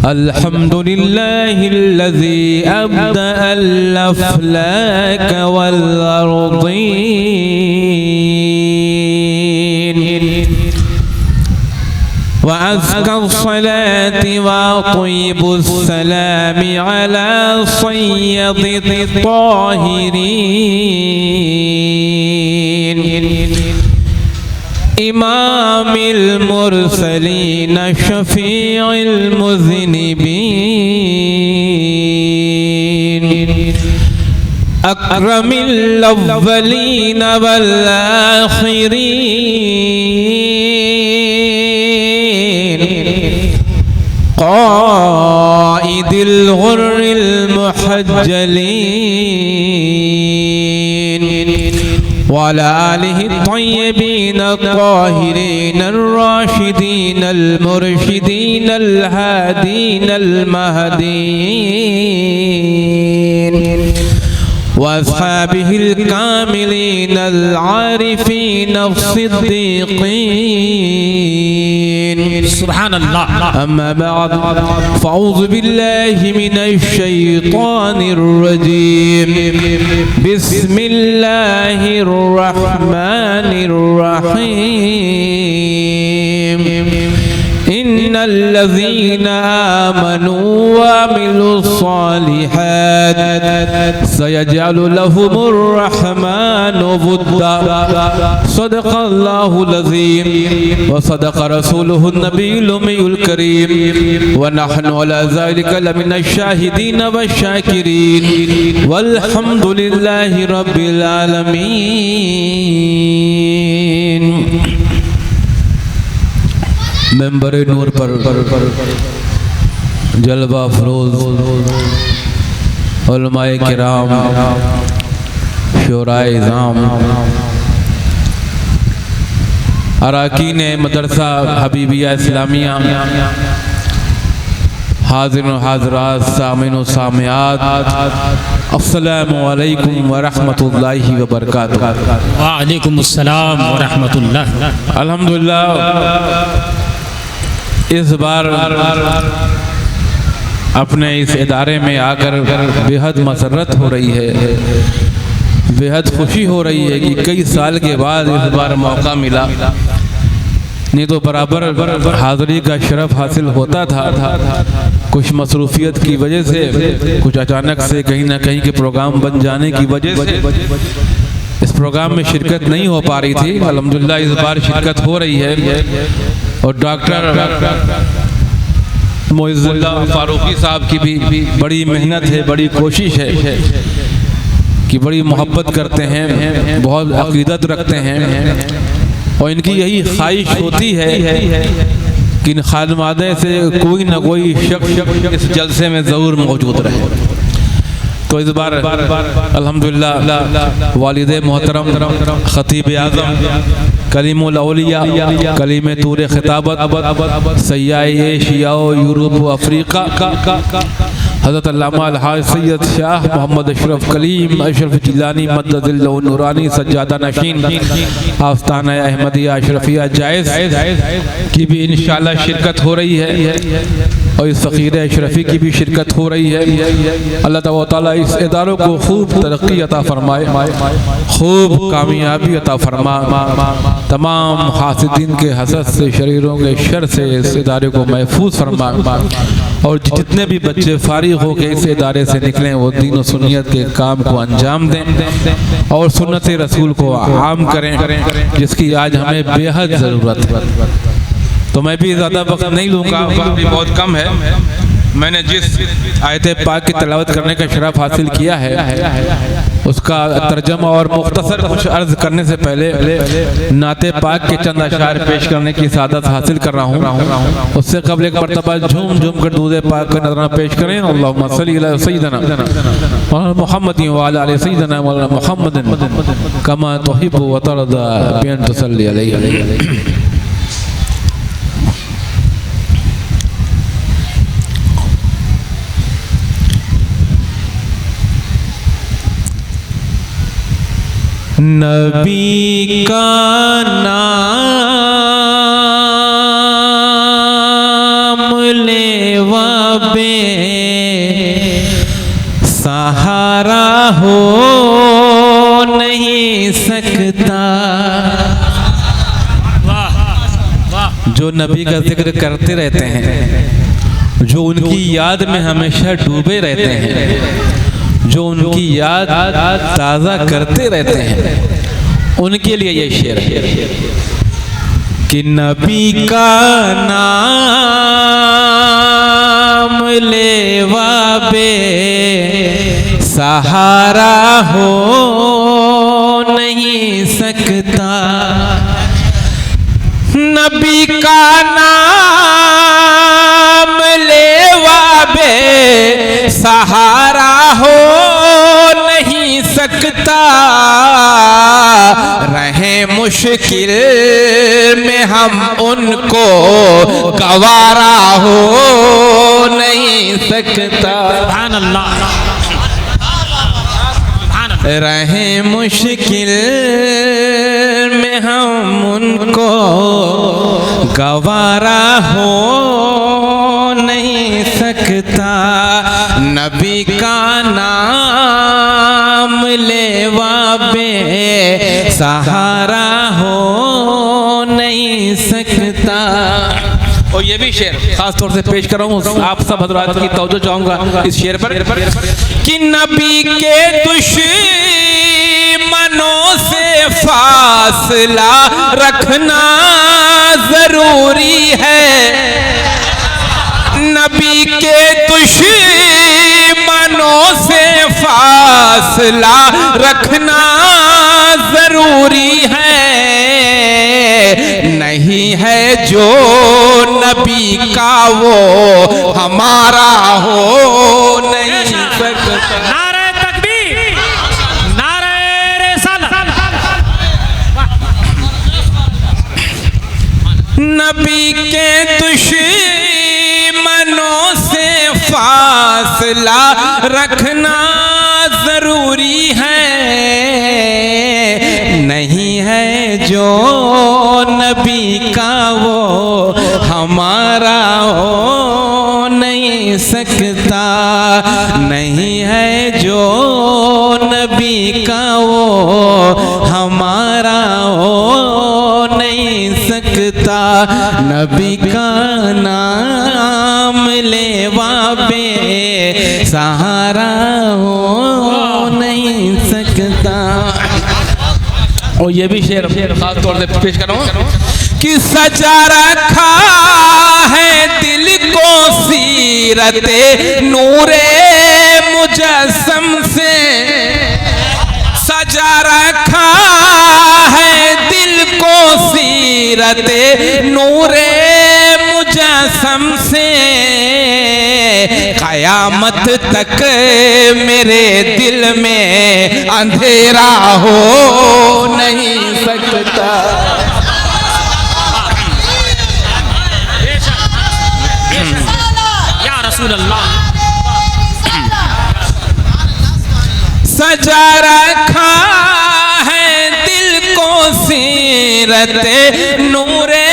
अल्हम्दुलिल्लाहिल्लज़ी अब्दअल अफ़लाक वल अर्दीन व अज़्का सलाति व तय्यिबुस सलामि अला सय्यदित ताहिरीन इमामिल मुरसलीन शफीइल मुज़निबीन अकरमिल अव्वलीन वल आखिरीन क़ाइदिल गुर्रिल मुहज्जलीन वअला आलिहि तय्यबीन ताहिरीन अर्राशिदीन अलमुरशिदीन अलहादीन अलमहदीन वअस्हाबिहिल कामिलीन अलआरिफीन अस्सिद्दीक़ीन सुब्हानल्लाह। अम्मा बअद फ़अऊज़ु बिल्लाहि मिनश शैतानिर रजीम बिस्मिल्लाहिर रहमानिर रहीम इन्नल्लज़ीना आमनू व अमिलुस्सालिहात सयजअलु लहुमुर रहमानु वुद्दा सदक़ल्लाहुल अज़ीम व सदक़ रसूलुहुन नबियुल उम्मियुल करीम व नहनु अला ज़ालिका लमिनश शाहिदीन वश्शाकिरीन वल्हम्दुलिल्लाहि रब्बिल आलमीन। मेंबर नूर पर जलवा फरोज उलमाए किराम शोराए इज़ाम अराकीन मदरसा हबीबिया इस्लामिया हाज़िर हाज़रात सामिन व सामियात अस्सलामु अलैकुम व रहमतुल्लाहि व बरकातुहू। व अलैकुमुस्सलाम व रहमतुल्लाह। अल्हम्दुलिल्लाह इस बार अपने इस इदारे में आकर बेहद मसरत हो रही है, बेहद खुशी हो रही है कि कई साल के बाद इस बार मौका मिला। नहीं तो बराबर हाज़िरी का शरफ हासिल होता था, कुछ मसरूफियत की वजह से, कुछ अचानक से कहीं ना कहीं के प्रोग्राम बन जाने की वजह से इस प्रोग्राम में शिरकत नहीं हो पा रही थी। अल्हम्दुलिल्लाह इस बार शिरकत हो रही है और डॉक्टर मोइज़ुल्लाह फारूकी साहब की भी बड़ी मेहनत है, बड़ी कोशिश है कि बड़ी मोहब्बत करते हैं, बहुत अक़ीदत रखते हैं और इनकी यही ख्वाहिश होती है कि इन खादमादे से कोई ना कोई शख्स इस जलसे में ज़रूर मौजूद रहे। तो इस बार अल्हम्दुलिल्लाह वालिद मोहतरम ख़तीब आज़म कलीमुल औलिया कलीम तूर खिताबत सय्याए एशिया यूरोप अफ्रीका हज़रत अल्लामा अलहाज सैयद शाह मोहम्मद अशरफ कलीम अशरफ जिलानी मद्दज़िल्लहु नूरानी सज्जादा नशीन आस्ताना अहमदिया अशरफिया जायज़ की भी इंशाअल्लाह शिरकत हो रही है और इस फ़कीर अशरफी की भी शिरकत हो रही है। अल्लाह ताला इस इदारों को खूब तरक्की अता फरमाए, खूब कामयाबी अता फरमा, तमाम हासिदीन के हसद से, शरीरों के शर से इस इदारे को महफूज फरमा और जितने भी बच्चे फारिग हो के इस इदारे से निकलें वो दीन और सुन्नियत के काम को अंजाम दें और सुन्नत रसूल को आम करें जिसकी आज हमें बेहद ज़रूरत है। तो मैं भी ज़्यादा वक्त नहीं लूँगा, वक्त भी बहुत कम है। मैंने जिस आयत पाक की तिलावत करने का शरफ हासिल किया है उसका तर्जमा और मुख्तसर कुछ अर्ज़ करने से पहले नाते पाक के चंद अशार पेश करने की सादत हासिल कर रहा हूँ। उससे कबल एक मरतबा झूम झूम कर दूध पाक का नज़राना पेश करें। अल्लाहुम्मा सल्ली अला सय्यिदना मुहम्मदिन व अला आलि सय्यिदना मौलाना मुहम्मदिन कमा तुहिब्बु व तरदा bi an tusalli अलैहि। नबी का नाम लेवा बे सहारा हो नहीं सकता। जो नबी का जिक्र करते रहते हैं, जो उनकी याद में हमेशा डूबे रहते हैं, जो उनकी याद ताज़ा करते रहते हैं, उनके लिए ये शेर है कि नबी का नाम लेवा बे सहारा हो नहीं सकता। नबी का नाम लेवा बे सहारा हो नहीं सकता। रहे मुश्किल में हम उनको गवारा हो नहीं सकता। सुभान अल्लाह। रहे मुश्किल में हम उनको गवारा हो नहीं सकता। नबी का नाम लेवा बे सहारा हो नहीं सकता। और ये भी शेर खास तौर से पेश कर रहा हूँ, आप सब हजरात की तवज्जो चाहूंगा इस शेर पर कि नबी के दुश्मनों से फासला रखना जरूरी है। नबी के दुश्मनों से फासला रखना जरूरी है। नहीं है जो नबी का वो हमारा हो नहीं सकता। नारे तकबीर, नारे रिसालत। नबी के दुश्मनों से फासला रखना जरूरी है। नहीं है जो नबी का वो हमारा हो नहीं सकता। नहीं है जो नबी का वो हमारा हो नहीं सकता। नबी का नाम लेवा बे सहारा हो नहीं सकता। और ये भी शेर खास तौर से पेश कर रहा हूँ कि सजा रखा है दिल को सीरते नूरे मुजस्सम से। सजा रखा है दिल को सीरते नूरे मुजस्सम से। कयामत तक मेरे दिल में अंधेरा हो नहीं सकता। या रसूल अल्लाह। सजा रखा है दिल को सीरते नूरे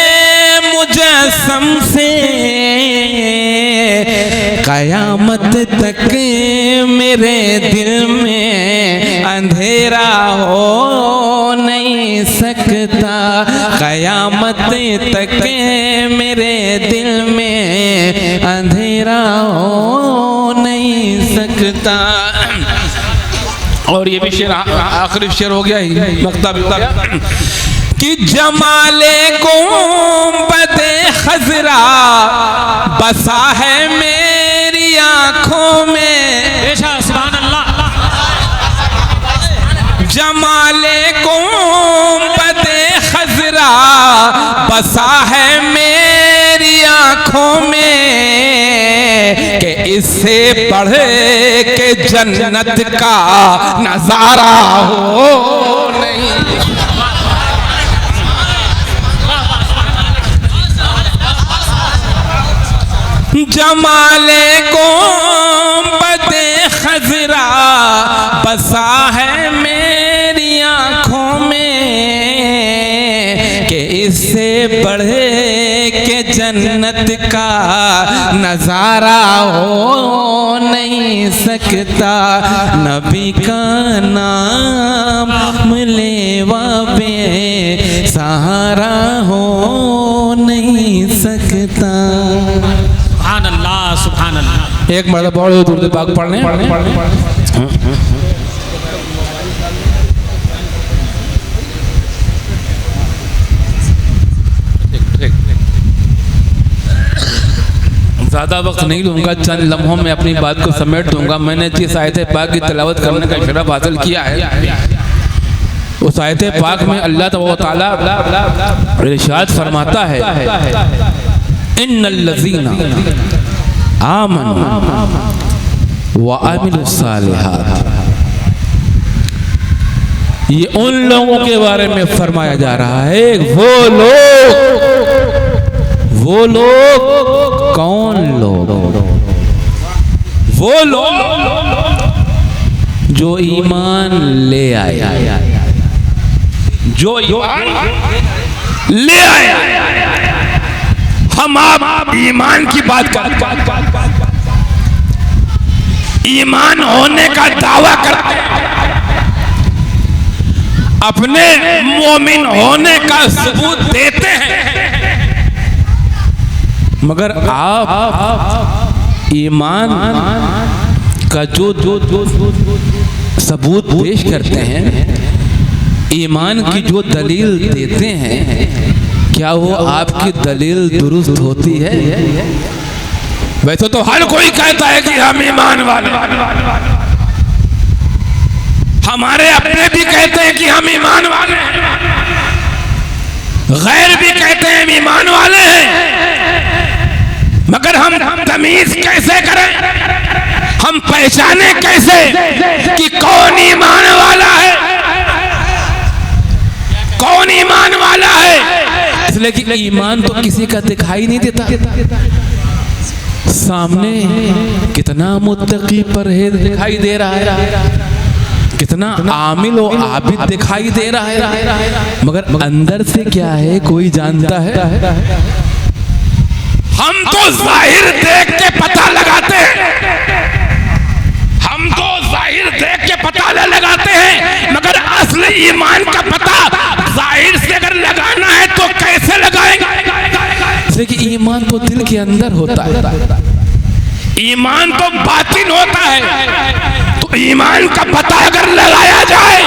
मुजस्सम से। कयामत तक मेरे दिल में अंधेरा हो नहीं सकता। कयामत तक मेरे दिल में अंधेरा हो नहीं सकता। और ये भी शेर आखिरी शेर हो गया ही मकतब कि जमाले गुंबदे खजरा बसा है मेरी आंखों में। सुभान अल्लाह। जमाले गुंबदे खजरा बसा है मेरी आंखों में। कि इससे बढ़ के जन्नत का नजारा हो नहीं। जमाले गुंबदे खजरा बसा है मेरी आंखों में। कि इससे बढ़ के जन्नत का नजारा हो नहीं सकता, नबी का नाम लेवा पे सहारा हो नहीं सकता। सुभान अल्लाह, सुभान अल्लाह। एक मरतबा पढ़ो दुरूद पाक पढ़ने। ज़्यादा वक्त नहीं लूँगा, चंद लम्हों में अपनी बात को समेट दूंगा। मैंने जिस आयत पाक की तिलावत करने का शरफ हासिल किया है, उस आयत पाक में अल्लाह तआला इरशाद फरमाता है, इन्नल्लज़ीना आमनू व अमिलुस्सालिहात। ये उन लोगों के बारे में फरमाया जा रहा है, वो लोग कौन लोग? वो लोग जो ईमान ले आए, जो ईमान ले आए। हम आप ईमान की बात करते, ईमान होने का दावा करते, अपने मोमिन होने का सबूत देते हैं, मगर आप ईमान का जो सबूत पेश करते हैं, ईमान की जो दलील देते हैं, क्या वो आपकी दलील दुरुस्त होती है? वैसे तो हर कोई कहता है कि हम ईमान वाले, हमारे अपने भी कहते हैं कि हम ईमान वाले हैं, गैर भी कहते हैं हम ईमान वाले हैं, मगर हम तमीज कैसे करें? हम पहचाने कैसे कि कौन ईमान वाला है, कौन ईमान वाला है? इसलिए कि ईमान तो किसी का दिखाई नहीं देता। सामने कितना मुत्तकी परहेज दिखाई दे रहा है, कितना आमिल और आबिद दिखाई दे रहा है, मगर अंदर से क्या है कोई जानता है? हम तो जाहिर देख के पता लगाते हैं, हम तो जाहिर देख के पता लगाते हैं, मगर असली ईमान का पता जाहिर से अगर लगाना है तो कैसे लगाएंगे? इसलिए कि ईमान तो दिल के अंदर होता है, ईमान तो बातिन होता है। तो ईमान का पता अगर लगाया जाए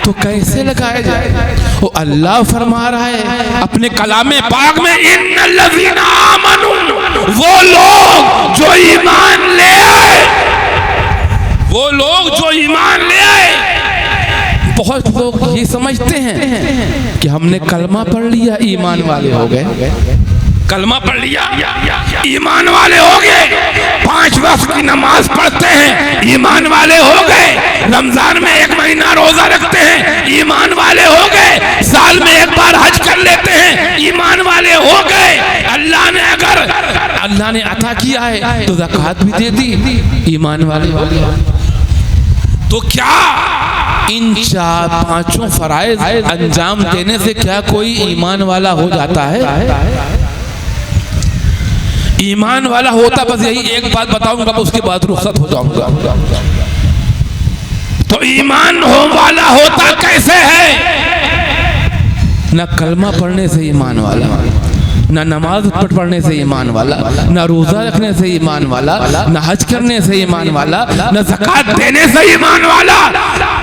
तो कैसे लगाया जाए? वो अल्लाह फरमा रहा है अपने कलामे पाक में, इन्नल्लज़ीना आमनू, वो लोग जो ईमान ले आए, वो लोग जो ईमान ले आए। बहुत लोग ये समझते हैं कि हमने कलमा पढ़ लिया ईमान वाले हो गए, कलमा पढ़ लिया ईमान वाले हो गए, 5 वक्त की नमाज पढ़ते हैं ईमान वाले हो गए, रमजान में 1 महीना रोजा रखते हैं ईमान वाले हो गए, साल में 1 बार हज कर लेते हैं ईमान वाले हो गए। अल्लाह ने अता किया है तो ज़कात भी दे दी, ईमान वाले हो गए। तो क्या इन 4-5 फराइज अंजाम देने से क्या कोई ईमान वाला हो जाता है? ईमान वाला होता, बस यही एक बात बताऊंगा, उसके बाद रुखसत हो जाऊंगा। तो ईमान हो वाला होता कैसे है? न कलमा पढ़ने से ईमान वाला, न नमाज पढ़ने से ईमान वाला, न रोजा रखने से ईमान वाला, न हज करने से ईमान वाला, न ज़कात देने से ईमान वाला।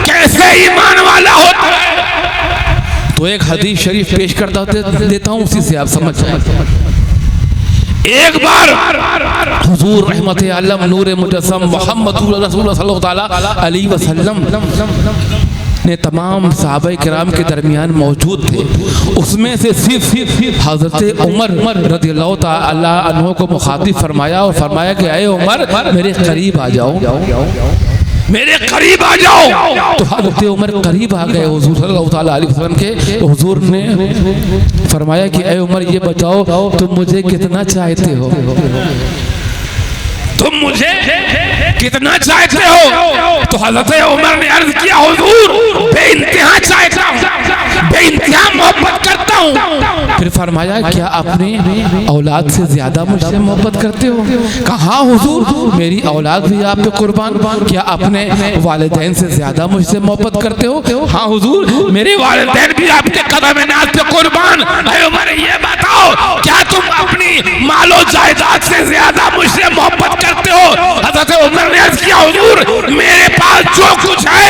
कैसे ईमान वाला होता है? तो एक हदीस शरीफ पेश करता देता हूँ, उसी से आप समझ जाए। एक बार हुजूर रहमत आलम नूर मुजस्सम मोहम्मद रसूल सल्लल्लाहु अलैहि वसल्लम ने तमाम सहाबाए किराम के दरमियान मौजूद थे। उसमें से सिर्फ हजरत उमर रज़ियल्लाहु ताला अन्हु को मुखातिब फरमाया और फरमाया कि अय उमर, मेरे करीब आ जाओ, मेरे करीब आ जाओ। तो हज़रत उमर करीब आ गए हुजूर सल्लल्लाहु ताला अलैहि वसल्लम के। तो हुजूर ने फरमाया कि अय उमर, ये बताओ तुम मुझे कितना चाहते हो? तुम मुझे कितना चाहते हो? तो हज़रत उमर ने अर्ज किया, हुजूर बेइंतहा चाहता हूँ, बेइंतहा मोहब्बत करता हूँ। फिर फरमाया, क्या अपनी औलाद से ज्यादा मुझसे मोहब्बत करते हो? कहा हुजूर, मेरी औलाद भी आप पे कुर्बान। क्या अपने वालिदैन से ज्यादा मुझसे मोहब्बत करते हो? हाँ हुजूर, मेरे वालिदैन भी आपके कदम नाज पे कुर्बान। अरे उमर, ये बताओ, क्या तुम अपनी मालो जायदाद से ज्यादा मुझसे मोहब्बत करते हो? हज़रत उमर ने अर्ज किया, हुजूर मेरे पास जो कुछ है,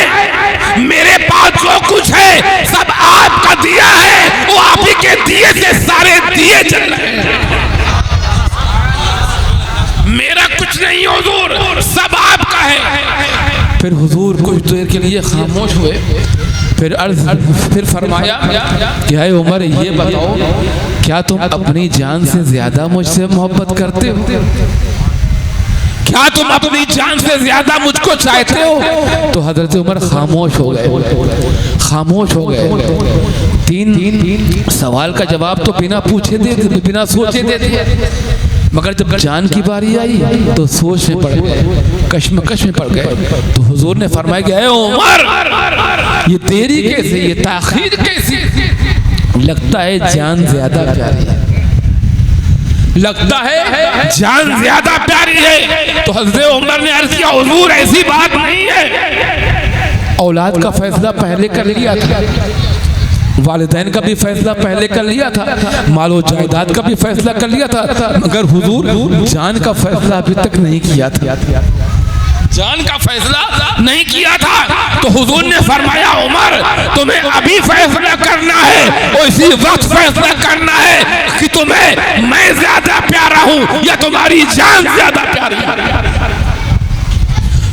मेरे पास जो कुछ है सब आपका दिया है, वो आप ही के दिए से सारे दिए चल रहे हैं। मेरा कुछ नहीं हुजूर, सब आपका है। फिर हुजूर कुछ देर के लिए खामोश हुए, फिर फरमाया कि है उमर, ये बताओ, क्या तुम अपनी जान से ज्यादा मुझसे मोहब्बत करते हो? क्या तुम अपनी जान से ज्यादा मुझको चाहते हो? तो हजरत उमर खामोश हो गए, खामोश हो गए। तीन सवाल का जवाब तो बिना पूछे दे, बिना सोचे दे दिए, मगर जब जान की बारी आई तो सोच में पड़ गए, कश्मकश में पड़ गए। तो हुजूर ने फरमाया कि उमर, ये देरी कैसे, ये ताखीर कैसी? लगता है जान ज्यादा प्यारी है, लगता है जान ज्यादा प्यारी है। तो हज़रत उमर ने अर्ज़ किया, हुजूर ऐसी बात नहीं है। औलाद का फैसला पहले कर लिया था, वालिदैन का भी फैसला पहले कर लिया था, मालो जायदाद का भी फैसला कर लिया था, मगर हुजूर जान का फैसला अभी तक नहीं किया था, जान का फैसला नहीं किया था। तो हुजूर ने फरमाया, उमर तुम्हें अभी फैसला करना है और इसी वक्त फैसला करना है कि तुम्हें मैं ज्यादा प्यारा हूं या तुम्हारी जान ज्यादा प्यारी है।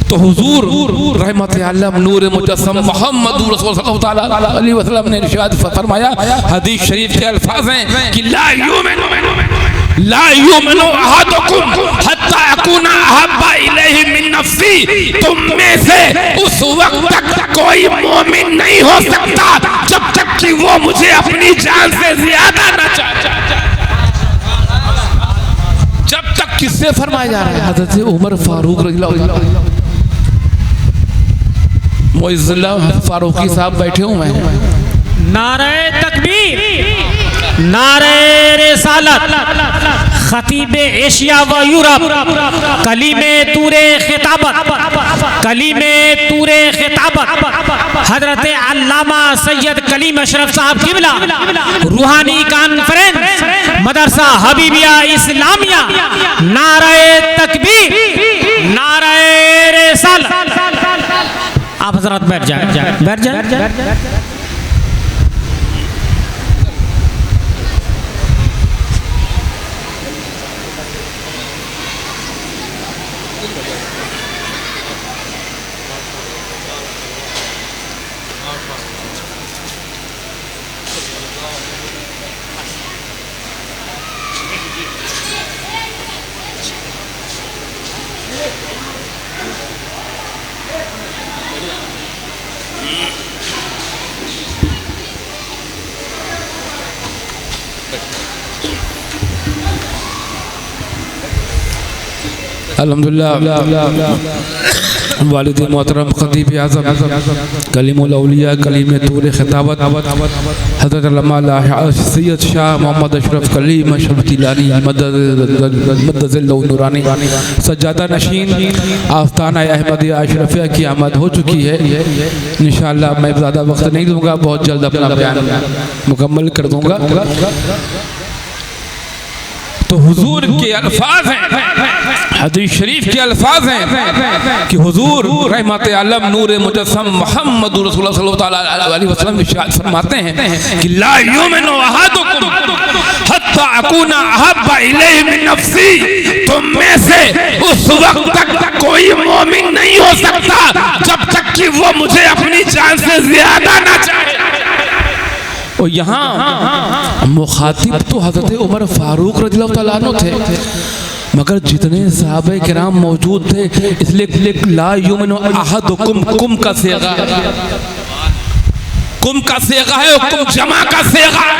तो हुजूर रहमत आलम नूर मुजस्सम मोहम्मद रसूल सल्लल्लाहु अलैहि वसल्लम ने इरशाद फरमाया, हदीस शरीफ के अल्फाज हैं कि ला युमिनु अहदुकुम हत्ता अकूना अहब्बा इलैहि मिन नफ्सी। तुम में से उस वक्त तक कोई मोमिन नहीं हो सकता जब तक कि वो मुझे अपनी जान से ज्यादा न चाहे। जब तक किससे फरमाया जा रहा है? हज़रत उमर फारूक रज़ियल्लाहु अन्हु, मुअज़्ज़िज़ फारूकी साहब बैठे हुए हैं। नारे तकबीर, नारे रिसालत, खतीबे एशिया व यूरोप, कलीमे तूरे खिताबत, कलीमे तूरे खिताबत, हजरत अल्लामा सैयद कलीम अशरफ साहब किबला, रूहानी कॉन्फ्रेंस मदरसा हबीबिया इस्लामिया, नारे तकबीर, नारे रिसालत। आप हजरत बैठ जाए, बैठ जाए। अल्हम्दुलिल्लाह वालिद मोहतरम खतीब आज़म कलीमुल औलिया कलीम तूर खिताबत हज़रत अल्लामा सैयद शाह मोहम्मद अशरफ कलीम अशरफ तिलानी मद्दज़िल्लहु नूरानी सज्जादा नशीन आस्ताना अहमदिया अशरफिया की आमद हो चुकी है। इंशाअल्लाह मैं ज़्यादा वक्त नहीं दूँगा, बहुत जल्द अपना बयान मुकम्मल कर दूँगा। तो हुजूर के अल्फाज हैं, हदीस शरीफ के अल्फाज हैं कि हुजूर रहमत आलम नूर मुजस्सम मोहम्मद रसूलुल्लाह सल्लल्लाहु अलैहि वसल्लम इरशाद फरमाते हैं कि ला युमिनु अहदुकुम हत्ता अकूना अहब्बा इलैहि मिन नफ्सी। तुम में से उस वक्त तक कोई मोमिन नहीं हो सकता जब तक कि वो मुझे अपनी जान से ज्यादा ना चाहे। और यहाँ मुखातिब तो हज़रत उमर फारूक रज़ियल्लाहु तआला अन्हु थे, मगर जितने सहाबे किराम मौजूद थे इसलिए ला युमिनु अहदुकुम कुम का सेगा कुम का सेगा है और कुम जमा का सेगा है,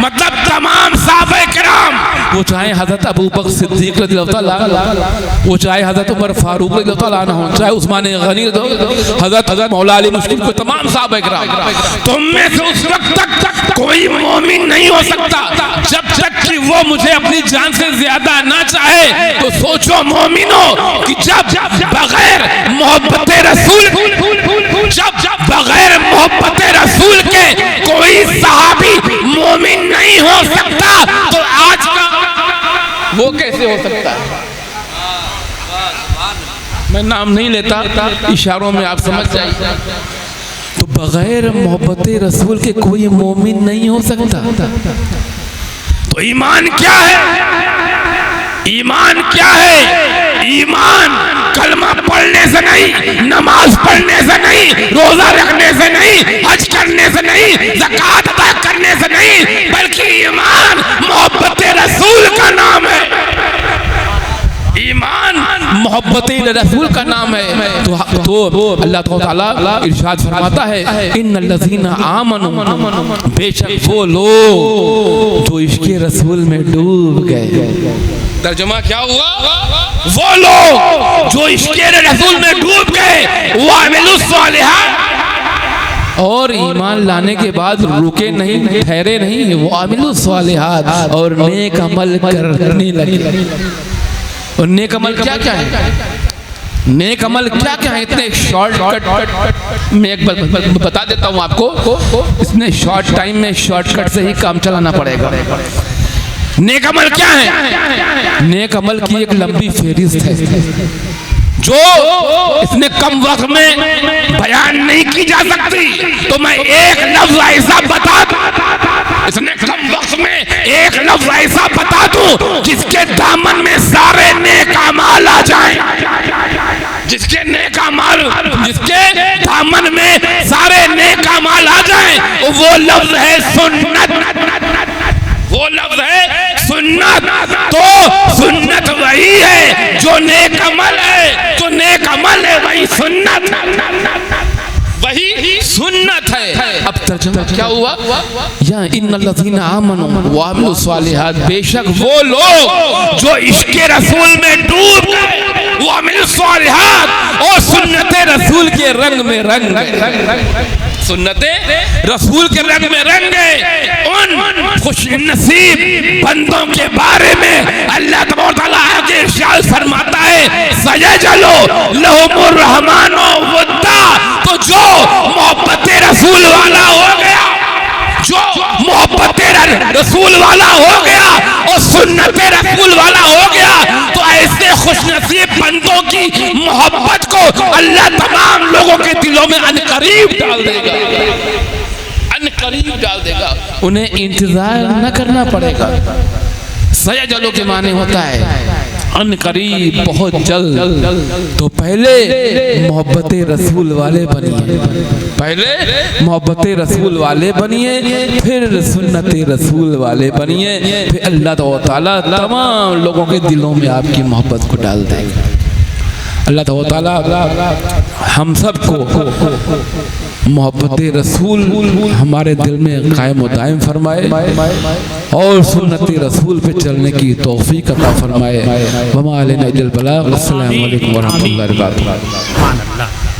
मतलब तमाम साहबे किराम, वो चाहे हजरत अबू बकर सिद्दीक रज़ियल्लाहु ताला अन्हु, वो चाहे हजरत उमर फारूक रज़ियल्लाहु ताला अन्हु, चाहे उस्मान गनी, हजरत मौला अली मुश्किल को, तमाम साहबे किराम, तुम में से उस वक्त तक कोई मोमिन नहीं हो सकता जब तक कि वो मुझे अपनी जान से ज्यादा ना चाहे। तो सोचो मोमिनो कि जब बगैर मोहब्बत रसूल, जब बगैर मोहब्बत रसूल के कोई सहाबी मोमिन नहीं हो सकता, तो आज का वो कैसे हो सकता है? मैं नाम नहीं लेता, इशारों में आप समझ जाइए। तो बगैर मोहब्बत रसूल के कोई मोमिन नहीं हो सकता। तो ईमान क्या है? ईमान क्या है? ईमान कलमा पढ़ने से नहीं, नमाज पढ़ने से नहीं, रोजा रखने से नहीं, हज करने से नहीं, ज़कात अदा करने से नहीं, बल्कि ईमान मोहब्बत रसूल का नाम है। ईमान मोहब्बत रसूल का नाम है। तो अल्लाह ताला इरशाद फरमाता है, इन्नल्लज़ीना आमनू, बेशक वो लोग जो इश्क़े रसूल में डूब गए। तर्जुमा क्या हुआ? वो लोग जो इश्क़े रसूल में डूब गए, वो अमिलुस सालिहात, और ईमान लाने के बाद रुके नहीं, ठहरे नहीं, वो अमिलुस सालिहात, और नेक अमल करने लगे। और नेक अमल क्या क्या है? नेक अमल क्या क्या है? इतने शॉर्टकट में एक बता देता हूँ आपको, इसमें शॉर्ट टाइम में शॉर्टकट से ही काम चलाना पड़ेगा। नेक अमल क्या है? नेक अमल की एक लंबी फहरिस्त है जो इसने कम वक्त में बयान नहीं की जा सकती। तो मैं एक लफ्ज ऐसा बता दूं, इसने कम वक्त में एक लफ्ज ऐसा बता दूं जिसके दामन में सारे नेक अमाल आ जाएं, जिसके नेक अमाल, जिसके दामन में सारे नेक अमाल आ जाएं, वो लफ्ज है सुन्नत। वो लफ्ज है सुन्नत। तो सुन्नत वही है जो नेक अमल है, जो नेक अमल है वही सुन्नत, वही सुन्नत है। अब तर्जुमा क्या हुआ? या इन्नल्लज़ीना आमनू व अमिलुस सालिहात, बेशक वो लोग जो इश्क़े रसूल में डूब गए, वो अमिलुस सालिहात, और सुन्नते रसूल के रंग में रंग गए, सुन्नते रसूल के रंग में रंग गए। उन खुशनसीब बंदों के बारे में अल्लाह तआला आगे इरशाद फरमाता है, सयजलो लहुमुर रहमानो वद्दा। तो जो मोहब्बत रसूल वाला हो गया, जो मोहब्बत रसूल वाला हो गया और सुन्नत रसूल वाला हो गया, तो ऐसे खुशनसीब बंदों की मोहब्बत को अल्लाह तमाम लोगों के दिलों में अनकरीब डाल देगा, अनकरीब डाल देगा। उन्हें इंतजार न करना पड़ेगा। सयजलो के माने होता है अनकरीब, बहुत जल्द। तो पहले मोहब्बत रसूल वाले बनिए, पहले मोहब्बत रसूल वाले बनिए, फिर सुन्नत रसूल वाले बनिए, फिर अल्लाह ताला तमाम लोगों के दिलों में आपकी मोहब्बत को डाल देगा। अल्लाह ताला हम सबको मोहब्बत रसूल हमारे दिल में कायम व दायम फरमाए और सुन्नत रसूल पे चलने की तौफीक अता फरमाए। वमा अलैना इल्लल बलाग। अस्सलामु अलैकुम व रहमतुल्लाहि व बरकातुहू।